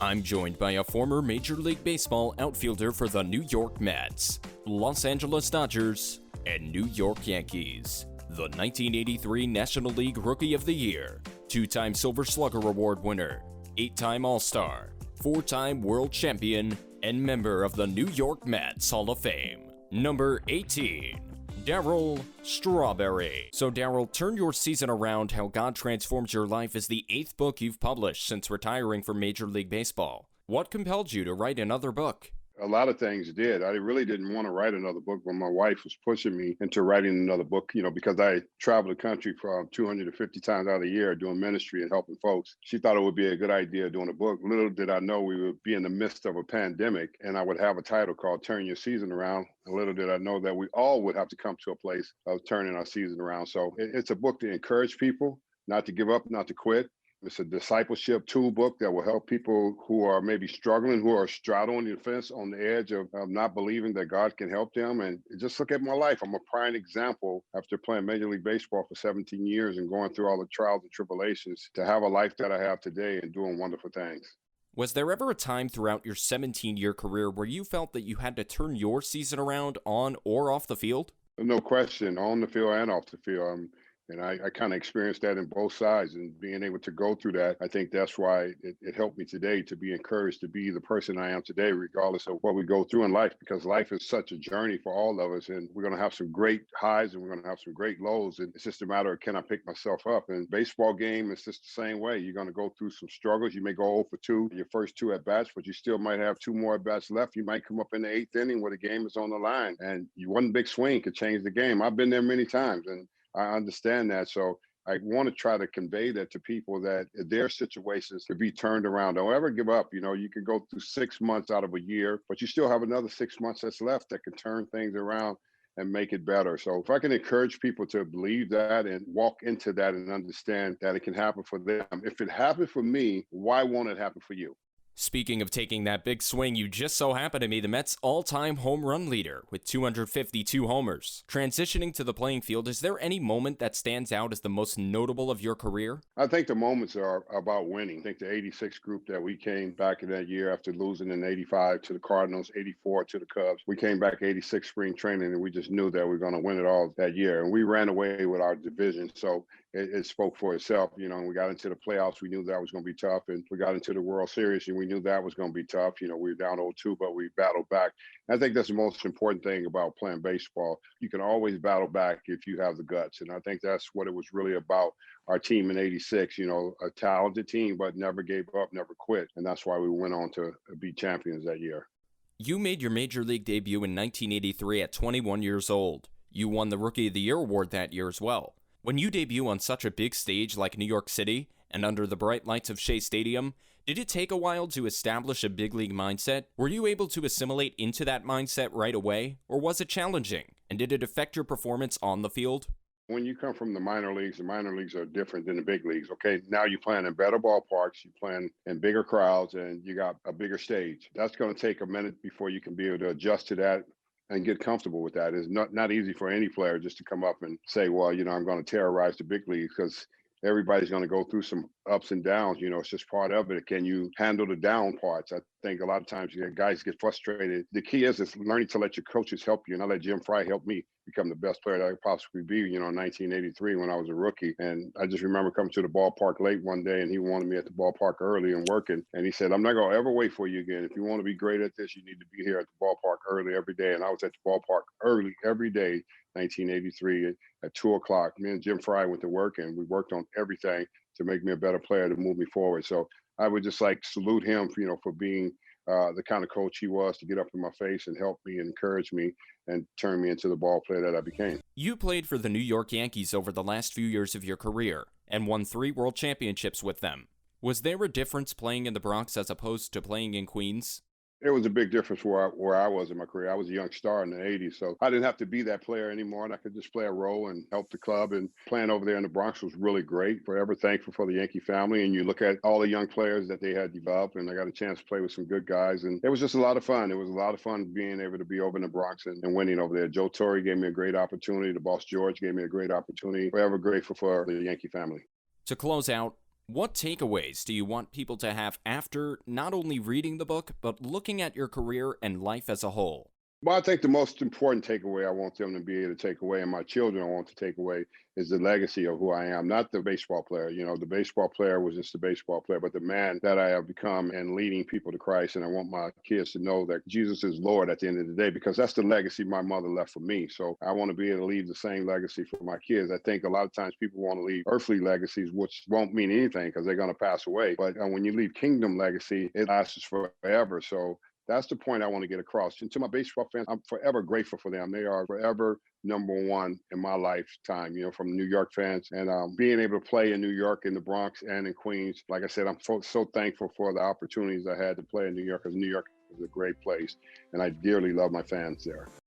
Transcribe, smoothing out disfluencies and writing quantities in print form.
I'm joined by a former Major League Baseball outfielder for the New York Mets, Los Angeles Dodgers, and New York Yankees. The 1983 National League Rookie of the Year, two-time Silver Slugger Award winner, 8-time All-Star, 4-time World Champion, and member of the New York Mets Hall of Fame. Number 18, Darryl Strawberry. So Darryl, turn your season around. How God Transforms Your Life is the 8th book you've published since retiring from Major League Baseball. What compelled you to write another book? A lot of things did. I really didn't want to write another book, but my wife was pushing me into writing another book, because I traveled the country from 250 times out of the year doing ministry and helping folks. She thought it would be a good idea doing a book. Little did I know we would be in the midst of a pandemic and I would have a title called Turn Your Season Around. And little did I know that we all would have to come to a place of turning our season around. So it's a book to encourage people not to give up, not to quit. It's a discipleship tool book that will help people who are maybe struggling, who are straddling the fence on the edge of not believing that God can help them. And just look at my life. I'm a prime example after playing Major League Baseball for 17 years and going through all the trials and tribulations to have a life that I have today and doing wonderful things. Was there ever a time throughout your 17-year career where you felt that you had to turn your season around on or off the field? No question, on the field and off the field. And I kind of experienced that in both sides, and being able to go through that, I think that's why it helped me today to be encouraged to be the person I am today, regardless of what we go through in life, because life is such a journey for all of us. And we're going to have some great highs and we're going to have some great lows. And it's just a matter of, can I pick myself up? And baseball game is just the same way. You're going to go through some struggles. You may go 0 for 2 your first 2 at bats, but you still might have 2 more at bats left. You might come up in the 8th inning where the game is on the line, and one big swing could change the game. I've been there many times, and I understand that. So I want to try to convey that to people, that their situations could be turned around. Don't ever give up. You can go through 6 months out of a year, but you still have another 6 months that's left that can turn things around and make it better. So if I can encourage people to believe that and walk into that and understand that it can happen for them. If it happened for me, why won't it happen for you? Speaking of taking that big swing, you just so happen to be the Mets' all-time home run leader with 252 homers. Transitioning to the playing field, is there any moment that stands out as the most notable of your career? I think the moments are about winning. I think the 86 group that we came back in that year after losing in 85 to the Cardinals, 84 to the Cubs. We came back 86 spring training, and we just knew that we were going to win it all that year. And we ran away with our division. So it spoke for itself, and we got into the playoffs. We knew that was going to be tough. And we got into the World Series, and we knew that was going to be tough. We were down 0-2, but we battled back. I think that's the most important thing about playing baseball. You can always battle back if you have the guts. And I think that's what it was really about. Our team in 86, a talented team, but never gave up, never quit. And that's why we went on to be champions that year. You made your Major League debut in 1983 at 21 years old. You won the Rookie of the Year award that year as well. When you debut on such a big stage like New York City and under the bright lights of Shea Stadium, did it take a while to establish a big league mindset? Were you able to assimilate into that mindset right away, or was it challenging? And did it affect your performance on the field? When you come from the minor leagues are different than the big leagues. Okay, now you're playing in better ballparks, you're playing in bigger crowds, and you got a bigger stage. That's going to take a minute before you can be able to adjust to that and get comfortable with that. It's not easy for any player just to come up and say, well, I'm going to terrorize the big leagues, because everybody's going to go through some ups and downs. It's just part of it. Can you handle the down parts? I think a lot of times guys get frustrated. The key is learning to let your coaches help you. And I let Jim Fry help me become the best player that I could possibly be, in 1983 when I was a rookie. And I just remember coming to the ballpark late one day, and he wanted me at the ballpark early and working. And he said, I'm not going to ever wait for you again. If you want to be great at this, you need to be here at the ballpark early every day. And I was at the ballpark early every day, 1983 at 2 o'clock. Me and Jim Fry went to work, and we worked on everything to make me a better player, to move me forward. So I would just salute him, for being the kind of coach he was, to get up in my face and help me and encourage me and turn me into the ball player that I became. You played for the New York Yankees over the last few years of your career and won 3 world championships with them. Was there a difference playing in the Bronx as opposed to playing in Queens? It was a big difference where I was in my career. I was a young star in the 80s, so I didn't have to be that player anymore, and I could just play a role and help the club. And playing over there in the Bronx was really great. Forever thankful for the Yankee family. And you look at all the young players that they had developed, and I got a chance to play with some good guys. And it was just a lot of fun. It was a lot of fun being able to be over in the Bronx and winning over there. Joe Torre gave me a great opportunity. The boss George gave me a great opportunity. Forever grateful for the Yankee family. To close out, What takeaways do you want people to have after not only reading the book, but looking at your career and life as a whole? Well, I think the most important takeaway I want them to be able to take away, and my children I want to take away, is the legacy of who I am. Not the baseball player. You know, the baseball player was just a baseball player, but the man that I have become and leading people to Christ. And I want my kids to know that Jesus is Lord at the end of the day, because that's the legacy my mother left for me. So I want to be able to leave the same legacy for my kids. I think a lot of times people want to leave earthly legacies, which won't mean anything because they're going to pass away. But when you leave kingdom legacy, it lasts forever. So that's the point I want to get across. And to my baseball fans, I'm forever grateful for them. They are forever number one in my lifetime, you know, from New York fans. And being able to play in New York, in the Bronx, and in Queens, like I said, I'm so thankful for the opportunities I had to play in New York, because New York is a great place. And I dearly love my fans there.